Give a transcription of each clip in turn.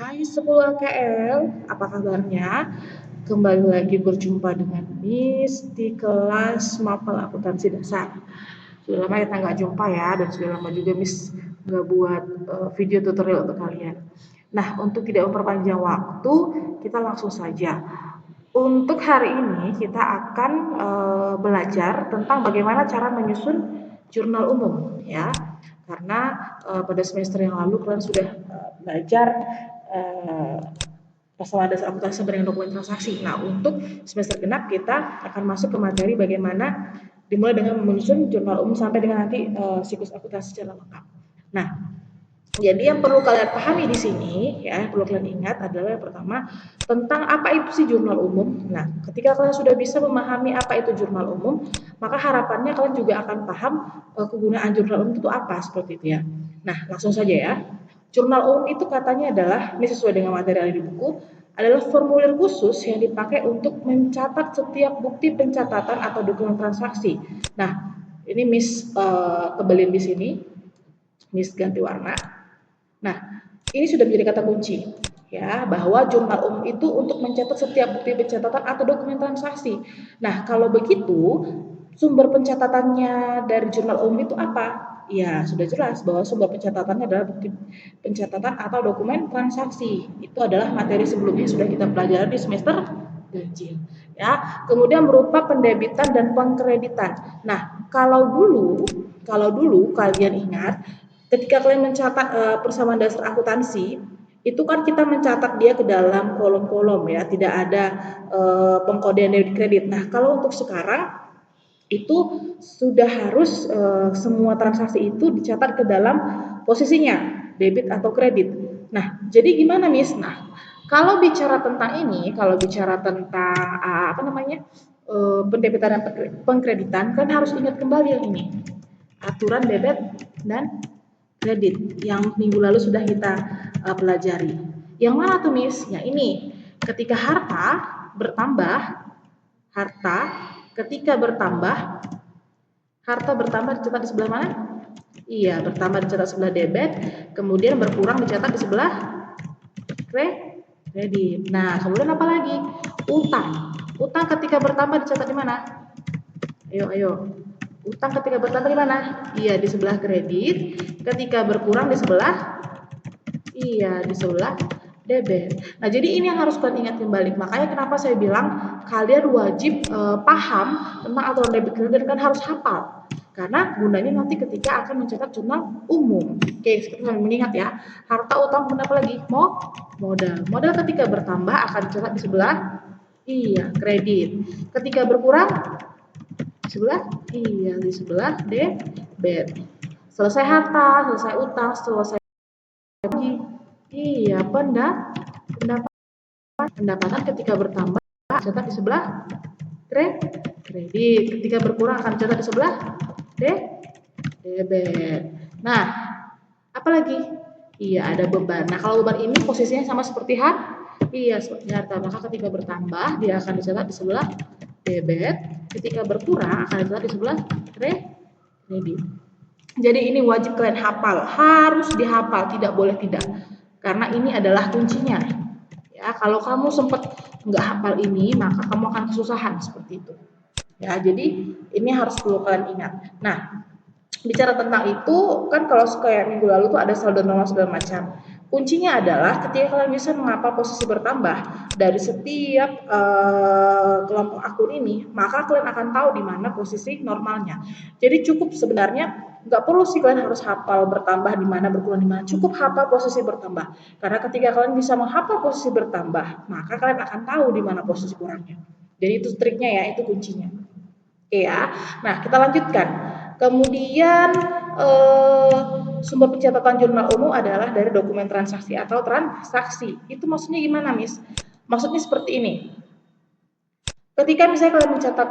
Hai 10 AKL, apa kabarnya? Kembali lagi berjumpa dengan Miss di kelas Mapel Akuntansi Dasar. Sudah lama kita nggak jumpa ya, dan sudah lama juga Miss nggak buat video tutorial untuk kalian. Nah, untuk tidak memperpanjang waktu, kita langsung saja. Untuk hari ini kita akan belajar tentang bagaimana cara menyusun jurnal umum ya. Karena pada semester yang lalu kalian sudah belajar persoalan dasar akuntansi dengan dokumen transaksi. Nah, untuk semester genap kita akan masuk ke materi bagaimana dimulai dengan menyusun jurnal umum sampai dengan nanti siklus akuntansi secara lengkap. Nah, jadi yang perlu kalian pahami di sini ya, yang perlu kalian ingat adalah yang pertama tentang apa itu sih jurnal umum. Nah, ketika kalian sudah bisa memahami apa itu jurnal umum, maka harapannya kalian juga akan paham kegunaan jurnal umum itu apa seperti itu ya. Nah, langsung saja ya. Jurnal umum itu katanya adalah, ini sesuai dengan materi yang ada di buku, adalah formulir khusus yang dipakai untuk mencatat setiap bukti pencatatan atau dokumen transaksi. Nah, ini Miss tebelin di sini, Miss ganti warna. Nah, ini sudah menjadi kata kunci ya, bahwa jurnal umum itu untuk mencatat setiap bukti pencatatan atau dokumen transaksi. Nah, kalau begitu, sumber pencatatannya dari jurnal umum itu apa? Ya, sudah jelas bahwa sumber pencatatannya adalah bukti pencatatan atau dokumen transaksi. Itu adalah materi sebelumnya sudah kita pelajari di semester ganjil. Ya, kemudian berupa pendebitan dan pengkreditan. Nah, kalau dulu kalian ingat ketika kalian mencatat persamaan dasar akuntansi, itu kan kita mencatat dia ke dalam kolom-kolom ya, tidak ada pengkodean debit kredit. Nah, kalau untuk sekarang itu sudah harus semua transaksi itu dicatat ke dalam posisinya, debit atau kredit. Nah, jadi gimana Miss? Nah, kalau bicara tentang ini, kalau bicara tentang pendebitan dan pengkreditan, kan harus ingat kembali yang ini, aturan debit dan kredit yang minggu lalu sudah kita pelajari. Yang mana tuh Miss? Ya ini, ketika bertambah, harta harta bertambah dicatat di sebelah mana? Iya, bertambah dicatat sebelah debit, kemudian berkurang dicatat di sebelah kredit. Nah, kemudian apa lagi? Utang. Utang ketika bertambah dicatat di mana? Ayo. Utang ketika bertambah di mana? Iya, di sebelah kredit. Ketika berkurang di sebelah debit. Nah, jadi ini yang harus kalian ingat kembali. Makanya kenapa saya bilang kalian wajib paham tentang aturan debit kredit kan harus hafal. Karena gunanya nanti ketika akan mencatat jurnal umum. Oke, sekarang mengingat ya. Harta, utang, apa lagi? Modal. Modal ketika bertambah akan dicatat di sebelah kredit. Ketika berkurang di sebelah debit. Selesai harta, selesai utang, selesai lagi. Pendapatan ketika bertambah catat di sebelah kredit. Ketika berkurang akan catat di sebelah debit. Nah, apalagi? Iya, ada beban. Nah, kalau beban ini posisinya sama seperti seperti harta. Maka ketika bertambah dia akan dicatat di sebelah debit. Ketika berkurang akan dicatat di sebelah kredit. Jadi ini wajib kalian hafal, harus dihafal, tidak boleh tidak. Karena ini adalah kuncinya. Ya, kalau kamu sempat nggak hafal ini, maka kamu akan kesusahan seperti itu. Ya, jadi ini harus perlu kalian ingat. Nah, bicara tentang itu, kan kalau kayak minggu lalu tuh ada saldo normal segala macam. Kuncinya adalah ketika kalian bisa mengapa posisi bertambah dari setiap kelompok akun ini, maka kalian akan tahu di mana posisi normalnya. Jadi cukup sebenarnya nggak perlu sih kalian harus hafal bertambah di mana, berkurang di mana. Cukup hafal posisi bertambah. Karena ketika kalian bisa menghafal posisi bertambah, maka kalian akan tahu di mana posisi kurangnya. Jadi itu triknya ya, itu kuncinya. Oke ya. Nah, kita lanjutkan. Kemudian sumber pencatatan jurnal umum adalah dari dokumen transaksi atau transaksi. Itu maksudnya gimana, Miss? Maksudnya seperti ini. Ketika misalnya kalian mencatat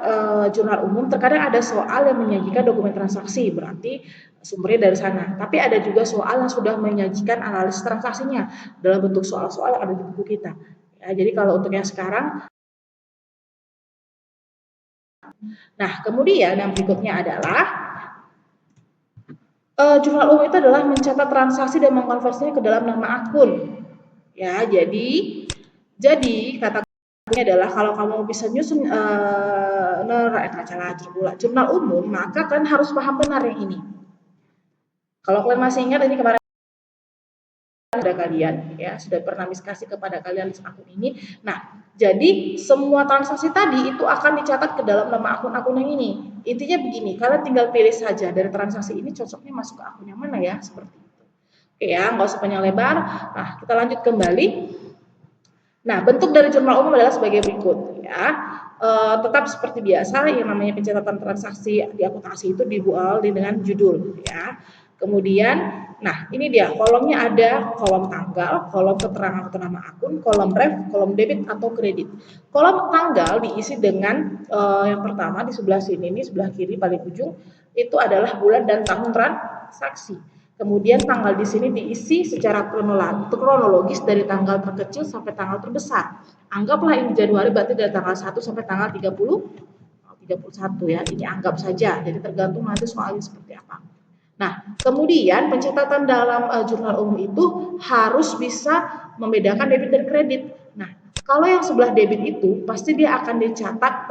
jurnal umum, terkadang ada soal yang menyajikan dokumen transaksi, berarti sumbernya dari sana. Tapi ada juga soal yang sudah menyajikan analisis transaksinya dalam bentuk soal-soal yang ada di buku kita. Ya, jadi kalau untuk yang sekarang, nah kemudian yang berikutnya adalah jurnal umum itu adalah mencatat transaksi dan mengkonversinya ke dalam nama akun. Ya, jadi kata kuncinya adalah kalau kamu bisa nyusun jurnal umum, maka kalian harus paham benar yang ini. Kalau kalian masih ingat ini kemarin kepada kalian, ya sudah pernah kasih kepada kalian akun ini. Nah, jadi semua transaksi tadi itu akan dicatat ke dalam nama akun-akun yang ini. Intinya begini, kalian tinggal pilih saja dari transaksi ini cocoknya masuk ke akun yang mana ya, seperti itu. Oke ya, nggak usah panjang lebar. Nah, kita lanjut kembali. Nah, bentuk dari jurnal umum adalah sebagai berikut ya. Tetap seperti biasa yang namanya pencatatan transaksi di akuntansi itu dibuat dengan judul ya. Kemudian, nah ini dia kolomnya ada kolom tanggal, kolom keterangan atau nama akun, kolom ref, kolom debit atau kredit. Kolom tanggal diisi dengan yang pertama di sebelah sini, ini sebelah kiri paling ujung itu adalah bulan dan tahun transaksi. Kemudian tanggal di sini diisi secara kronologis dari tanggal terkecil sampai tanggal terbesar. Anggaplah ini Januari, berarti dari tanggal 1 sampai tanggal 31 ya. Ini anggap saja. Jadi tergantung nanti soalnya seperti apa. Nah, kemudian pencatatan dalam jurnal umum itu harus bisa membedakan debit dan kredit. Nah, kalau yang sebelah debit itu pasti dia akan dicatat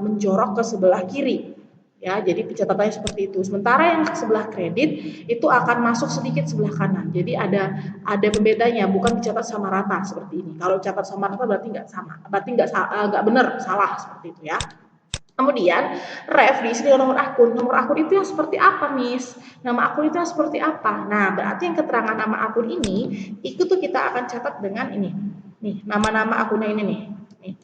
menjorok ke sebelah kiri. Ya, jadi pencatatannya seperti itu. Sementara yang sebelah kredit itu akan masuk sedikit sebelah kanan. Jadi ada pembedanya, bukan dicatat sama rata seperti ini. Kalau catat sama rata berarti nggak sama, berarti nggak benar, salah seperti itu ya. Kemudian ref diisi dengan nomor akun. Nomor akun itu yang seperti apa, Miss? Nama akun itu yang seperti apa? Nah, berarti yang keterangan nama akun ini itu tuh kita akan catat dengan ini. Nih, nama-nama akunnya ini nih. Nih.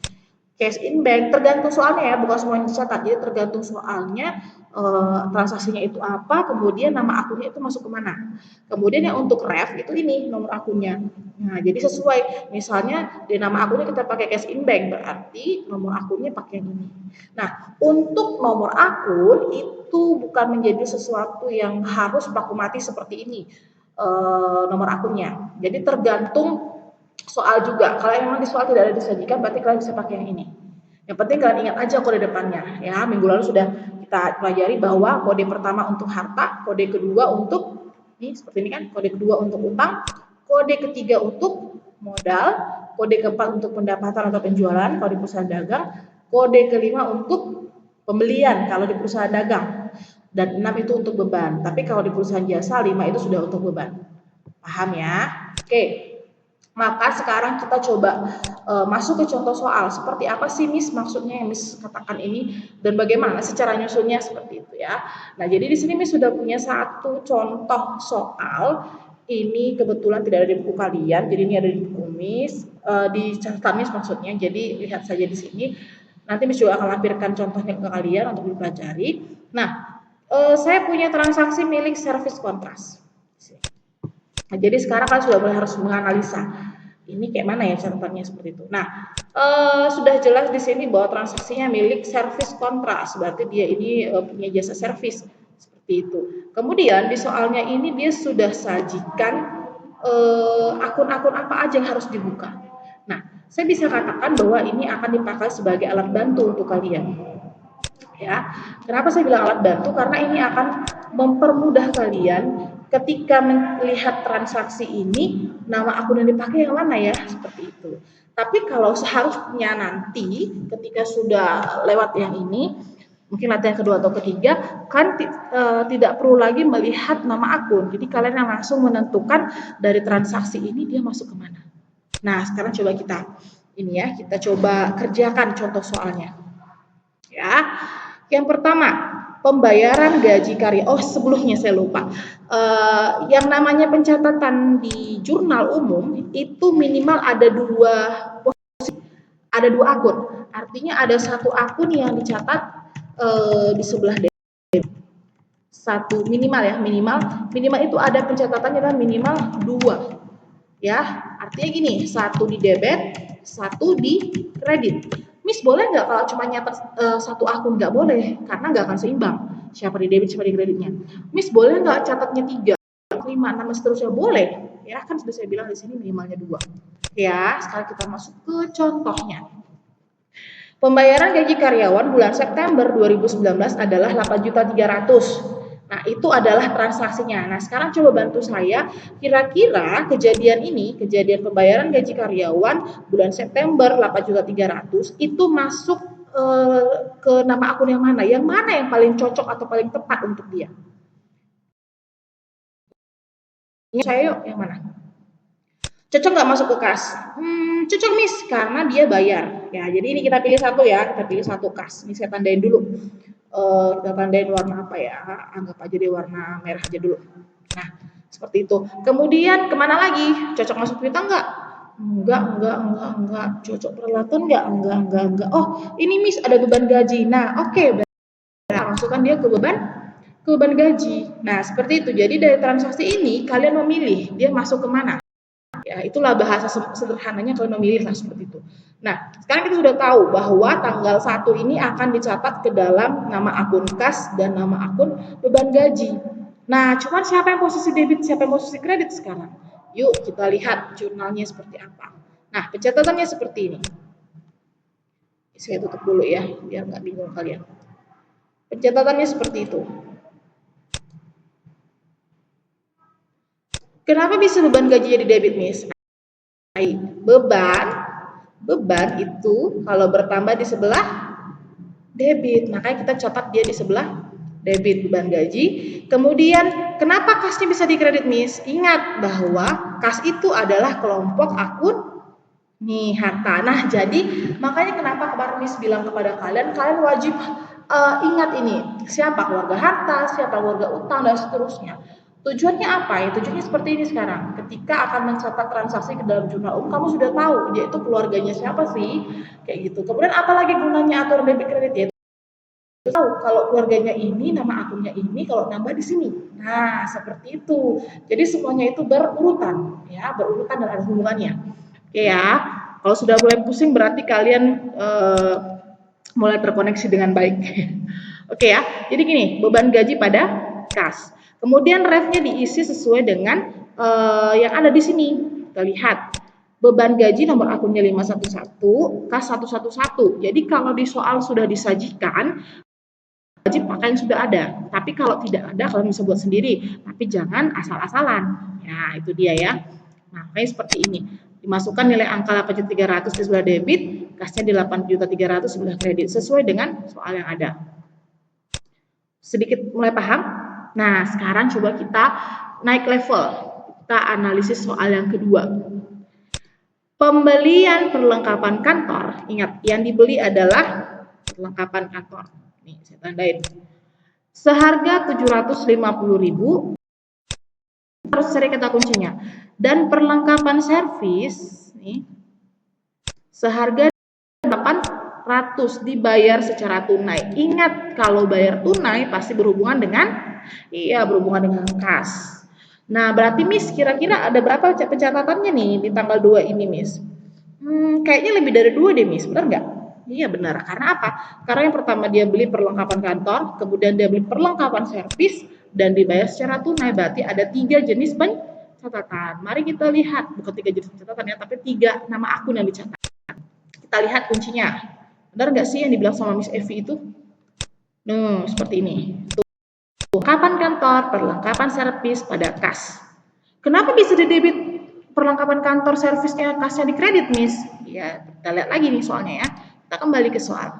Cash in bank tergantung soalnya ya, bukan semuanya dicatat. Jadi tergantung soalnya transaksinya itu apa, kemudian nama akunnya itu masuk kemana. Kemudian yang untuk ref itu ini nomor akunnya. Nah, jadi sesuai. Misalnya di nama akunnya kita pakai cash in bank, berarti nomor akunnya pakai yang ini. Nah, untuk nomor akun itu bukan menjadi sesuatu yang harus baku mati seperti ini nomor akunnya. Jadi tergantung soal juga. Kalau memang di soal tidak ada disajikan, berarti kalian bisa pakai yang ini. Yang penting kalian ingat aja kode depannya. Ya, minggu lalu sudah kita pelajari bahwa kode pertama untuk harta, kode kedua untuk ini seperti ini kan, kode kedua untuk utang, kode ketiga untuk modal, kode keempat untuk pendapatan atau penjualan kalau di perusahaan dagang, kode kelima untuk pembelian kalau di perusahaan dagang, dan 6 itu untuk beban. Tapi kalau di perusahaan jasa 5 itu sudah untuk beban. Paham ya? Oke. Maka sekarang kita coba masuk ke contoh soal. Seperti apa sih Miss maksudnya yang Miss katakan ini dan bagaimana secara nyusunnya seperti itu ya. Nah, jadi di sini Miss sudah punya satu contoh soal. Ini kebetulan tidak ada di buku kalian, jadi ini ada di buku Miss, di catatan Miss maksudnya. Jadi lihat saja di sini. Nanti Miss juga akan lampirkan contohnya ke kalian untuk dipelajari. Nah, saya punya transaksi milik service kontras. Nah, jadi sekarang kalian sudah mulai harus menganalisa ini kayak mana ya catatannya seperti itu. Nah, sudah jelas di sini bahwa transaksinya milik service kontras, berarti dia ini punya jasa servis seperti itu. Kemudian di soalnya ini dia sudah sajikan akun-akun apa aja yang harus dibuka. Nah, saya bisa katakan bahwa ini akan dipakai sebagai alat bantu untuk kalian. Ya, kenapa saya bilang alat bantu? Karena ini akan mempermudah kalian ketika melihat transaksi ini, nama akun yang dipakai yang mana ya, seperti itu. Tapi kalau seharusnya nanti ketika sudah lewat yang ini, mungkin latihan kedua atau ketiga, kan tidak perlu lagi melihat nama akun. Jadi kalian yang langsung menentukan dari transaksi ini dia masuk kemana. Nah, sekarang coba kita coba kerjakan contoh soalnya. Ya. Yang pertama, pembayaran gaji karya. Oh, sebelumnya saya lupa. Yang namanya pencatatan di jurnal umum itu minimal ada dua posisi, ada dua akun. Artinya ada satu akun yang dicatat di sebelah debit. Satu minimal ya, minimal itu ada pencatatannya kan minimal 2. Ya, artinya gini, satu di debit, satu di kredit. Miss boleh nggak kalau cuma nyatet satu akun? Nggak boleh, karena nggak akan seimbang. Siapa di debit, siapa di kreditnya. Miss boleh nggak catatnya 3, 5, 6, seterusnya? Boleh. Ya, kan sudah saya bilang di sini minimalnya 2. Ya, sekarang kita masuk ke contohnya. Pembayaran gaji karyawan bulan September 2019 adalah 8.300.000. Nah, itu adalah transaksinya. Nah, sekarang coba bantu saya, kira-kira kejadian pembayaran gaji karyawan bulan September 8.300.000 itu masuk ke nama akun yang mana? Yang mana yang paling cocok atau paling tepat untuk dia? Saya yuk, yang mana? Cocok nggak masuk ke kas? Cocok Miss, karena dia bayar. Ya, jadi ini kita pilih satu ya, kita pilih satu kas. Ini saya tandain dulu. Kita tandain warna apa ya? Anggap aja dia warna merah aja dulu. Nah, seperti itu. Kemudian kemana lagi? Cocok masuk berita nggak? Enggak. Cocok peralatan enggak. Oh, ini Miss ada beban gaji. Nah, oke. Masukkan dia ke beban gaji. Nah, seperti itu. Jadi dari transaksi ini kalian memilih dia masuk ke mana. Ya, itulah bahasa sederhananya kalau memilih lah seperti itu. Nah, sekarang kita sudah tahu bahwa tanggal 1 ini akan dicatat ke dalam nama akun kas dan nama akun beban gaji. Nah, cuman siapa yang posisi debit, siapa yang posisi kredit sekarang? Yuk kita lihat jurnalnya seperti apa. Nah, pencatatannya seperti ini. Saya tutup dulu ya, biar nggak bingung kalian. Pencatatannya seperti itu. Kenapa bisa beban gaji jadi debit, Miss? Beban itu kalau bertambah di sebelah debit, makanya kita catat dia di sebelah debit beban gaji. Kemudian kenapa kasnya bisa dikredit, Miss? Ingat bahwa kas itu adalah kelompok akun nih harta. Nah, jadi makanya kenapa kemarin Miss bilang kepada kalian wajib ingat ini, siapa keluarga harta, siapa keluarga utang dan seterusnya. Tujuannya apa ya? Tujuannya seperti ini sekarang. Ketika akan mencatat transaksi ke dalam jurnal umum, kamu sudah tahu dia itu keluarganya siapa sih, kayak gitu. Kemudian apalagi gunanya aturan debit kredit ya? Tahu kalau keluarganya ini, nama akunnya ini, kalau nambah di sini. Nah, seperti itu. Jadi semuanya itu berurutan, ya, berurutan dan ada hubungannya. Oke ya. Kalau sudah mulai pusing berarti kalian mulai terkoneksi dengan baik. Oke ya. Jadi gini, beban gaji pada kas. Kemudian refnya diisi sesuai dengan yang ada di sini. Kita lihat. Beban gaji nomor akunnya 511, kas 111. Jadi kalau di soal sudah disajikan, wajib pakai yang sudah ada. Tapi kalau tidak ada, kalian bisa buat sendiri. Tapi jangan asal-asalan. Ya, itu dia ya. Nah, kayak seperti ini. Dimasukkan nilai angka 8.300 di sebelah debit, kasnya di 8.300 sebelah kredit. Sesuai dengan soal yang ada. Sedikit mulai paham? Nah, sekarang coba kita naik level. Kita analisis soal yang kedua. Pembelian perlengkapan kantor. Ingat, yang dibeli adalah perlengkapan kantor. Nih, saya tandain. Seharga 750.000 harus cari kata kuncinya. Dan perlengkapan servis nih seharga 800 dibayar secara tunai. Ingat, kalau bayar tunai pasti berhubungan dengan kas. Nah, berarti Miss kira-kira ada berapa pencatatannya nih di tanggal 2 ini, Miss? Kayaknya lebih dari 2 deh, Miss. Benar nggak? Iya benar. Karena apa? Karena yang pertama dia beli perlengkapan kantor, kemudian dia beli perlengkapan servis, dan dibayar secara tunai. Berarti ada 3 jenis pencatatan. Mari kita lihat, bukan 3 jenis pencatatan ya, tapi 3 nama akun yang dicatat. Kita lihat kuncinya. Benar nggak sih yang dibilang sama Miss Evi itu? Seperti ini. Perlengkapan kantor, perlengkapan servis pada kas. Kenapa bisa didebit perlengkapan kantor servisnya kasnya di kredit, Miss? Ya, kita lihat lagi nih soalnya ya. Kita kembali ke soal.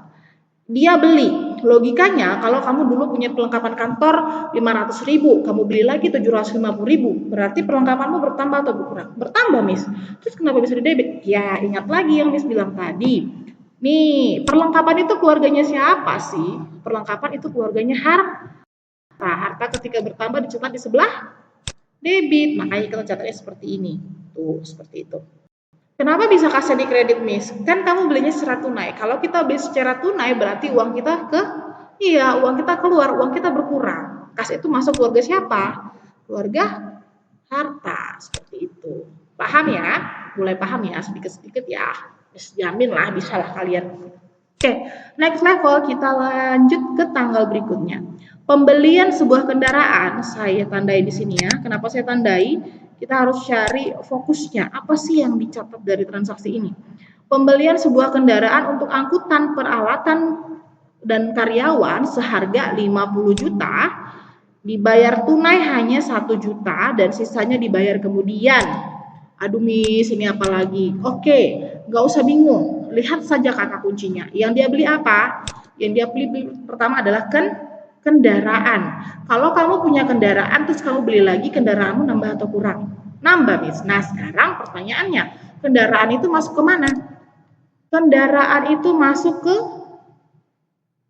Dia beli. Logikanya kalau kamu dulu punya perlengkapan kantor 500.000, kamu beli lagi 750.000, berarti perlengkapanmu bertambah atau berkurang? Bertambah, Miss. Terus kenapa bisa didebit? Ya, ingat lagi yang Miss bilang tadi. Nih, perlengkapan itu keluarganya siapa sih? Perlengkapan itu keluarganya harta ketika bertambah dicatat di sebelah debit. Makanya kita catatnya seperti ini. Tuh, seperti itu. Kenapa bisa kasih di kredit, Miss? Kan kamu belinya secara tunai. Kalau kita beli secara tunai berarti uang kita uang kita keluar, uang kita berkurang. Kas itu masuk keluarga siapa? Keluarga harta, seperti itu. Paham ya? Mulai paham ya, sedikit-sedikit ya. Jamin lah, bisa lah kalian. Oke, next level kita lanjut ke tanggal berikutnya. Pembelian sebuah kendaraan, saya tandai di sini ya. Kenapa saya tandai? Kita harus cari fokusnya. Apa sih yang dicatat dari transaksi ini? Pembelian sebuah kendaraan untuk angkutan peralatan dan karyawan seharga 50 juta. Dibayar tunai hanya 1 juta dan sisanya dibayar kemudian. Aduh Miss, ini apa lagi? Oke, nggak usah bingung. Lihat saja kata kuncinya. Yang dia beli apa? Yang dia beli pertama adalah kendaraan. Kalau kamu punya kendaraan, terus kamu beli lagi, kendaraanmu nambah atau kurang? Nambah, Miss. Nah, sekarang pertanyaannya, kendaraan itu masuk ke mana? Kendaraan itu masuk ke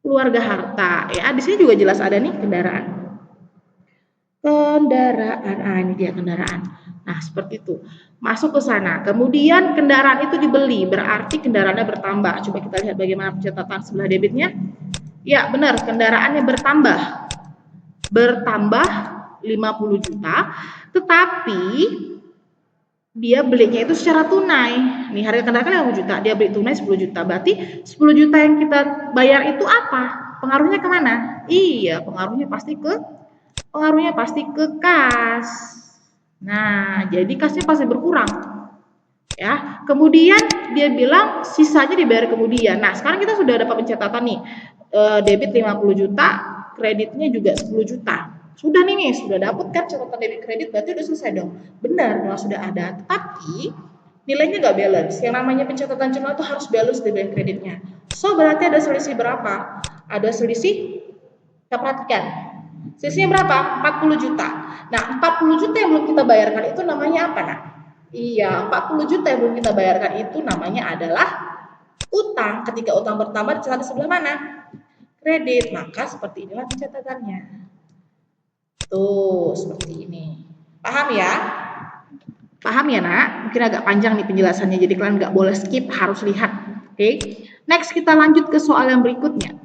keluarga harta. Ya, di sini juga jelas ada nih kendaraan. Kendaraan, ini dia kendaraan. Nah, seperti itu. Masuk ke sana. Kemudian kendaraan itu dibeli, berarti kendaraannya bertambah. Coba kita lihat bagaimana pencatatan sebelah debitnya. Ya, benar, kendaraannya bertambah. Bertambah 50 juta, tetapi dia belinya itu secara tunai. Nih, harga kendaraan kan 50 juta, dia beli tunai 10 juta. Berarti 10 juta yang kita bayar itu apa? Pengaruhnya kemana? Iya, pengaruhnya pasti ke kas. Nah, jadi kasnya pasti berkurang. Ya, kemudian dia bilang sisanya dibayar kemudian. Nah, sekarang kita sudah dapat pencatatan nih. Debit 50 juta, kreditnya juga 10 juta. Sudah nih, sudah dapat kan catatan debit kredit, berarti udah selesai dong. Benar, kalau sudah ada. Tapi nilainya nggak balance. Yang namanya pencatatan jurnal itu harus balance debit kreditnya. So, berarti ada selisih berapa? Ada selisih, kita perhatikan. Selisihnya berapa? 40 juta. Nah, 40 juta yang belum kita bayarkan itu namanya apa, Nak? Iya, 40 juta yang belum kita bayarkan itu namanya adalah utang. Ketika utang bertambah dicatat di sebelah mana? Kredit. Maka seperti inilah pencatatannya. Tuh, seperti ini. Paham ya? Paham ya, Nak? Mungkin agak panjang nih penjelasannya, jadi kalian nggak boleh skip, harus lihat. Oke? Next, kita lanjut ke soal yang berikutnya.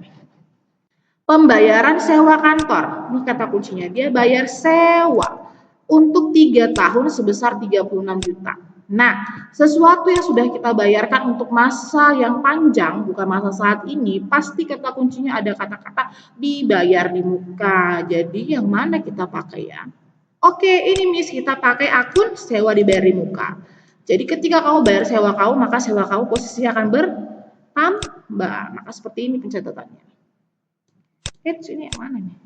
Pembayaran sewa kantor. Ini kata kuncinya, dia bayar sewa untuk 3 tahun sebesar 36 juta. Nah, sesuatu yang sudah kita bayarkan untuk masa yang panjang, bukan masa saat ini, pasti kata kuncinya ada kata-kata dibayar di muka. Jadi yang mana kita pakai ya? Oke, ini Miss, kita pakai akun sewa dibayar di muka. Jadi ketika kamu bayar sewa kamu, maka sewa kamu posisinya akan bertambah. Maka seperti ini pencatatannya. Ini yang mana nih?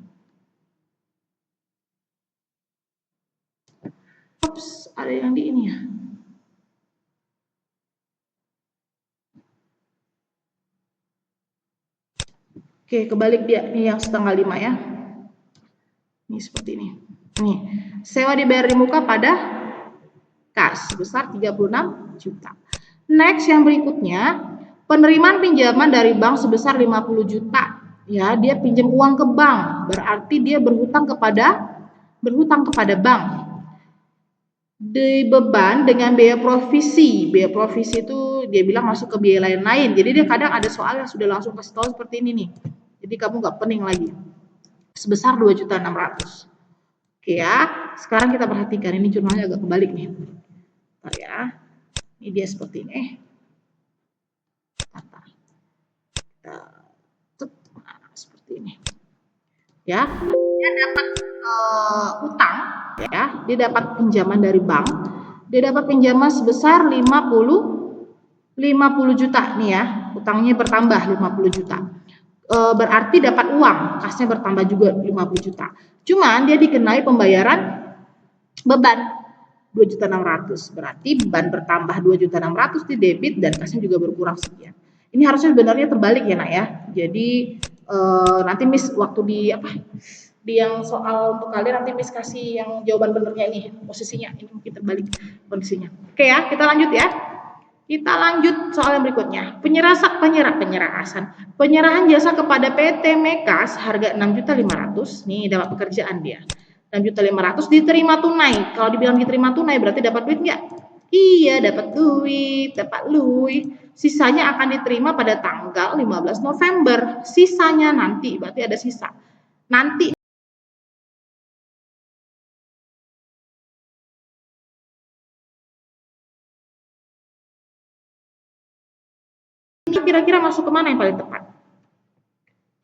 Ups, ada yang di ini ya. Oke, kebalik dia. Ini yang setengah 5 ya. Ini seperti ini. Nih, sewa dibayar di muka pada kas sebesar 36 juta. Next, yang berikutnya, penerimaan pinjaman dari bank sebesar 50 juta. Ya, dia pinjam uang ke bank, berarti dia berhutang kepada bank. Dibeban dengan biaya provisi. Biaya provisi itu dia bilang masuk ke biaya lain-lain. Jadi dia kadang ada soal yang sudah langsung kasih tahu seperti ini nih. Jadi kamu nggak pening lagi. Sebesar 2.600.000. Oke ya. Sekarang kita perhatikan, ini jurnalnya agak kebalik nih. Bentar ya. Ini dia seperti ini. Seperti ini. Ya. Dia dapat utang ya, dia dapat pinjaman dari bank, dia dapat pinjaman sebesar 50 juta nih ya, utangnya bertambah 50 juta. Berarti dapat uang, kasnya bertambah juga 50 juta. Cuman dia dikenai pembayaran beban 2.600.000. Berarti beban bertambah 2.600.000 di debit dan kasnya juga berkurang sekian. Ini harusnya sebenarnya terbalik ya, Nak ya. Jadi nanti Miss waktu di yang soal untuk kalian nanti Miss kasih yang jawaban benernya ini posisinya, ini mungkin terbalik kondisinya. Oke ya, kita lanjut ya. Kita lanjut soal yang berikutnya. Penyerahan jasa kepada PT Mekas harga 6.500.000. Nih dapat pekerjaan dia. 6.500.000 diterima tunai. Kalau dibilang diterima tunai berarti dapat duit nggak? Iya, dapat duit. Sisanya akan diterima pada tanggal 15 November. Sisanya nanti, berarti ada sisa. Nanti kira-kira masuk ke mana yang paling tepat?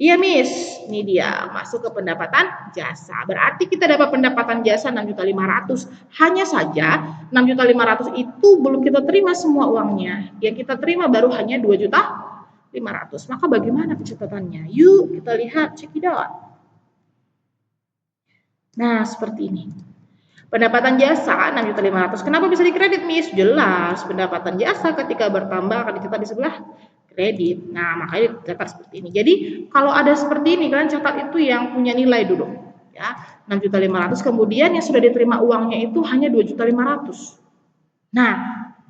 Iya Miss, ini dia masuk ke pendapatan jasa. Berarti kita dapat pendapatan jasa 6.500.000. Hanya saja 6.500.000 itu belum kita terima semua uangnya. Yang kita terima baru hanya 2.500.000. Maka bagaimana pencatatannya? Yuk kita lihat, check it out. Nah, seperti ini. Pendapatan jasa 6.500.000. Kenapa bisa dikredit, Miss? Jelas, pendapatan jasa ketika bertambah akan dicatat di sebelah kredit. Nah, makanya dicatat seperti ini. Jadi, kalau ada seperti ini, kalian catat itu yang punya nilai dulu. Ya, 6.500.000, kemudian yang sudah diterima uangnya itu hanya 2.500.000. Nah,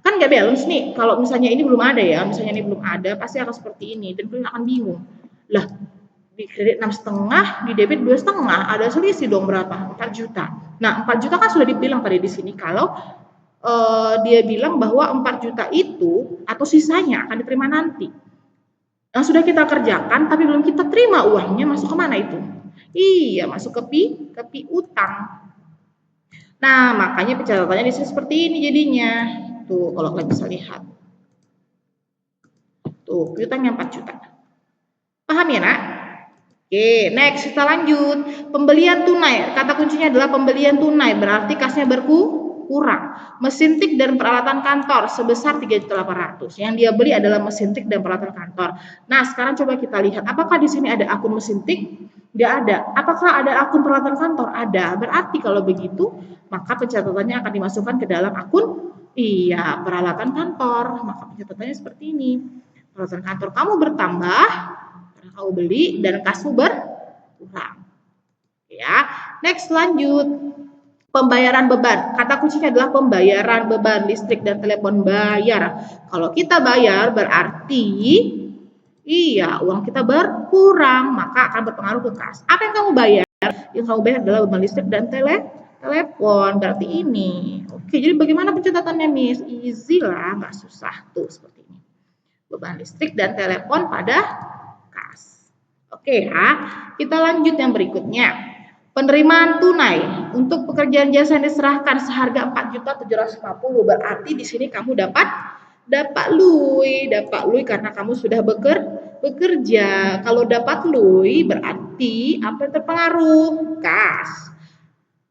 kan nggak balance nih. Kalau misalnya ini belum ada ya, misalnya ini belum ada, pasti akan seperti ini dan kalian akan bingung. Lah, di kredit 6,5, di debit 2,5, ada selisih dong berapa? 4 juta. Nah, 4 juta kan sudah dibilang tadi di sini kalau dia bilang bahwa 4 juta itu atau sisanya akan diterima nanti. Yang sudah kita kerjakan tapi belum kita terima uangnya, masuk ke mana itu? Iya, masuk ke piutang. Nah, makanya pencatatannya di sini seperti ini jadinya. Tuh, kalau kalian bisa lihat. Tuh, piutangnya 4 juta. Paham ya, Nak? Oke, next kita lanjut. Pembelian tunai. Kata kuncinya adalah pembelian tunai, berarti kasnya berkurang. Mesin tik dan peralatan kantor sebesar 3.800.000. Yang dia beli adalah mesin tik dan peralatan kantor. Nah, sekarang coba kita lihat apakah di sini ada akun mesin tik? Tidak ada. Apakah ada akun peralatan kantor? Ada. Berarti kalau begitu, maka pencatatannya akan dimasukkan ke dalam akun peralatan kantor. Maka pencatatannya seperti ini. Peralatan kantor kamu bertambah karena kamu beli dan kasmu berkurang. Ya, next lanjut. Pembayaran beban. Kata kuncinya adalah pembayaran beban listrik dan telepon bayar. Kalau kita bayar berarti uang kita berkurang, maka akan berpengaruh ke kas. Apa yang kamu bayar? Yang kamu bayar adalah beban listrik dan telepon. Berarti ini. Oke, jadi bagaimana pencatatannya, Miss? Easy lah, nggak susah. Tuh, seperti ini. Beban listrik dan telepon pada kas. Oke ya, kita lanjut yang berikutnya. Penerimaan tunai untuk pekerjaan jasa yang diserahkan seharga 4.750.000, berarti di sini kamu dapat lui karena kamu sudah bekerja. Kalau dapat lui berarti apa yang terpengaruh? Kas.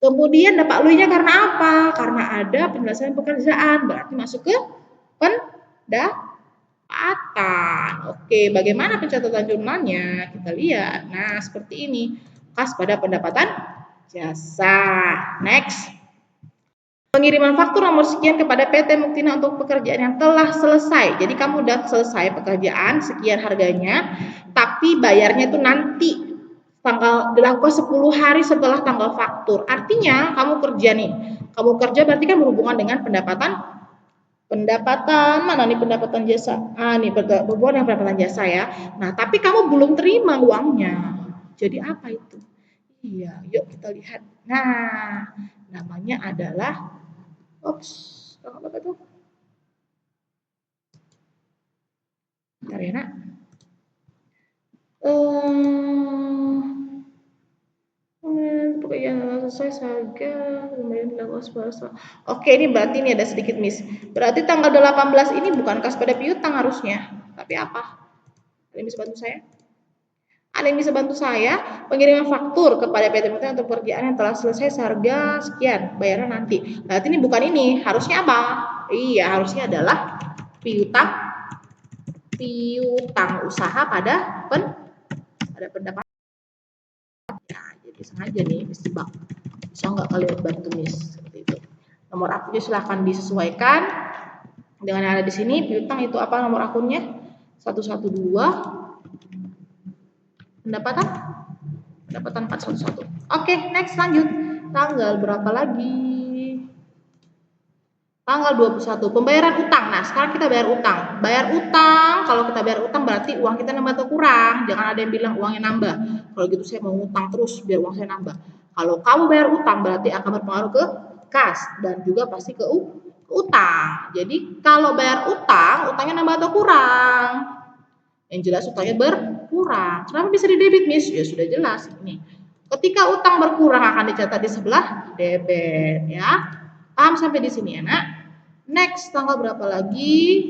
Kemudian dapat lui-nya karena apa? Karena ada penyelesaian pekerjaan, berarti masuk ke pendapatan. Oke, bagaimana pencatatan jurnalnya? Kita lihat. Nah, seperti ini. Kas pada pendapatan jasa. Next. Pengiriman faktur nomor sekian kepada PT Muktina untuk pekerjaan yang telah selesai. Jadi kamu udah selesai pekerjaan, sekian harganya, tapi bayarnya itu nanti tanggal dilakukan 10 hari setelah tanggal faktur. Artinya kamu kerja nih. Kamu kerja berarti kan berhubungan dengan pendapatan mana nih pendapatan jasa? Nih berhubungan dengan pendapatan jasa ya. Nah, tapi kamu belum terima uangnya. Jadi apa itu? Iya, yuk kita lihat. Nah, namanya adalah apa tuh? Bentar ya, Nak. Pokoknya selesai saga kemudian dilakukan. Oke, ini berarti ini ada sedikit miss. Berarti tanggal 18 ini bukan kas pada piutang harusnya. Tapi apa? Ada yang bisa bantu saya? Ada yang bisa bantu saya? Pengiriman faktur kepada PT Muktina untuk pekerjaan yang telah selesai seharga sekian, bayaran nanti. Berarti ini bukan ini, harusnya apa? Iya, harusnya adalah piutang usaha pada pendapatan. Ya, jadi sengaja nih Miss Tibak. Bisa nggak kalian bantu Miss seperti itu. Nomor akunnya silahkan disesuaikan dengan yang ada di sini. Piutang itu apa nomor akunnya? 112 pendapatan 411. Oke, next lanjut. Tanggal berapa lagi? Tanggal 21. Pembayaran utang. Nah, sekarang kita bayar utang. Bayar utang, kalau kita bayar utang berarti uang kita nambah atau kurang. Jangan ada yang bilang uangnya nambah. Kalau gitu saya mau utang terus biar uang saya nambah. Kalau kamu bayar utang berarti akan berpengaruh ke kas dan juga pasti ke utang. Jadi kalau bayar utang, utangnya nambah atau kurang? Yang jelas utangnya berkurang. Kenapa bisa di debit, Miss? Ya sudah jelas ini. Ketika utang berkurang akan dicatat di sebelah debit ya. Paham sampai di sini ya, Nak? Next, tanggal berapa lagi?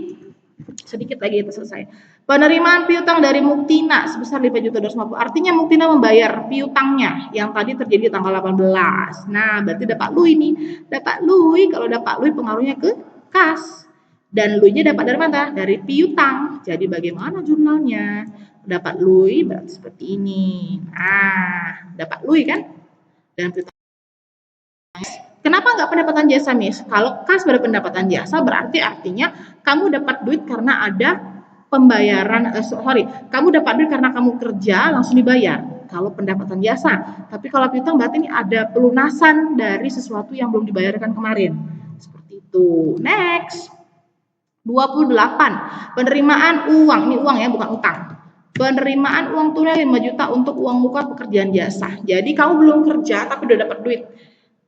Sedikit lagi itu selesai. Penerimaan piutang dari Muktina sebesar 5.250. Artinya Muktina membayar piutangnya yang tadi terjadi tanggal 18. Nah, berarti dapat lui nih. Dapat lui, kalau dapat lui pengaruhnya ke kas. Dan lui-nya dapat dari mana? Dari piutang. Jadi bagaimana jurnalnya? Dapat lui berarti seperti ini. Nah, dapat lui kan? Dan piutang Kenapa nggak pendapatan jasa, Miss? Kalau kas pada pendapatan jasa berarti artinya kamu dapat duit karena ada pembayaran, kamu dapat duit karena kamu kerja langsung dibayar. Kalau pendapatan jasa. Tapi kalau piutang berarti ini ada pelunasan dari sesuatu yang belum dibayarkan kemarin. Seperti itu. Next. 28. Penerimaan uang. Ini uang ya, bukan utang. Penerimaan uang tunai 5 juta untuk uang muka pekerjaan jasa. Jadi kamu belum kerja tapi udah dapat duit.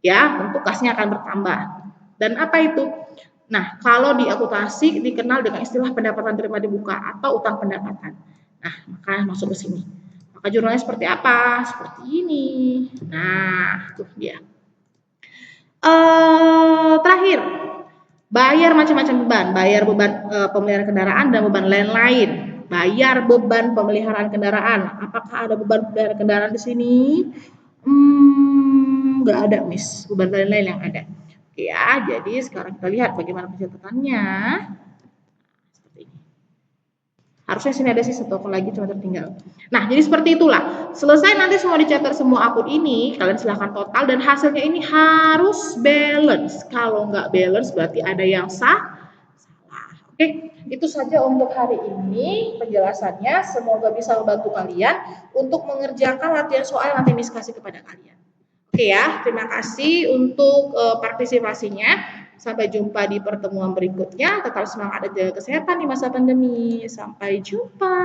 Ya, tentu kasnya akan bertambah. Dan apa itu? Nah, kalau di akuntansi dikenal dengan istilah pendapatan terima di muka atau utang pendapatan. Nah, maka masuk ke sini. Maka jurnalnya seperti apa? Seperti ini. Nah, itu dia. Terakhir, bayar macam-macam beban. Bayar beban pemeliharaan kendaraan dan beban lain-lain. Bayar beban pemeliharaan kendaraan. Apakah ada beban pemeliharaan kendaraan di sini? Nggak ada, Miss. Beban lain-lain yang ada. Oke ya, jadi sekarang kita lihat bagaimana pencatatannya. Seperti ini. Harusnya sini ada sih satu akun lagi cuma tertinggal. Nah, jadi seperti itulah. Selesai nanti semua dicatat semua akun ini, kalian silahkan total dan hasilnya ini harus balance. Kalau nggak balance berarti ada yang salah. Oke, itu saja untuk hari ini penjelasannya. Semoga bisa membantu kalian untuk mengerjakan latihan soal yang nanti Miss kasih kepada kalian. Oke ya, terima kasih untuk partisipasinya. Sampai jumpa di pertemuan berikutnya. Tetap semangat dan jaga kesehatan di masa pandemi. Sampai jumpa.